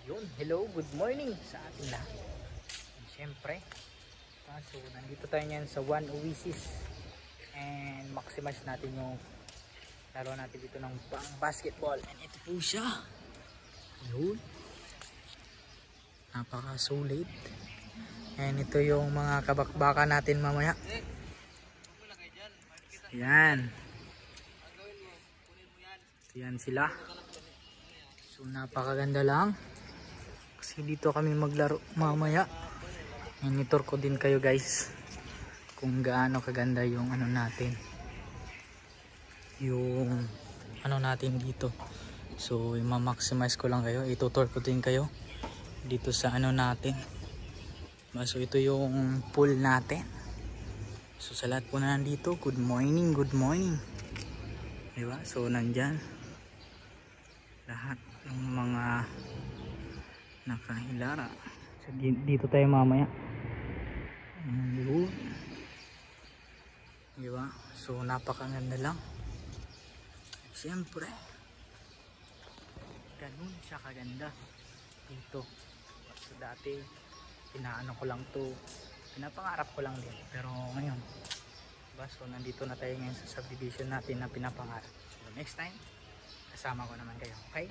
Yun, hello, good morning sa ating lahat. Siyempre, so nandito tayo ngayon sa One Oasis and maximize natin yung laro natin dito ng basketball. And ito po siya. Yun, napaka-solid. And ito yung mga kabakbaka natin mamaya. Yan. Yan sila. So napakaganda lang. Kasi dito kami maglaro mamaya. Monitor ko din kayo guys kung gaano kaganda yung ano natin, yung ano natin dito. So i-maximize ko lang kayo, itutur ko din kayo dito sa ano natin. So ito yung pool natin. So sa lahat po na nandito, good morning, good morning, diba? So nandyan lahat ng mga nakahilara. So dito tayo mamaya. Yun, diba? So napakaganda lang. Siyempre ganun siya kaganda dito. So dati pinaano ko lang to, pinapangarap ko lang din, pero ngayon diba? So nandito na tayo ngayon sa subdivision natin na pinapangarap. So next time kasama ko naman kayo, okay?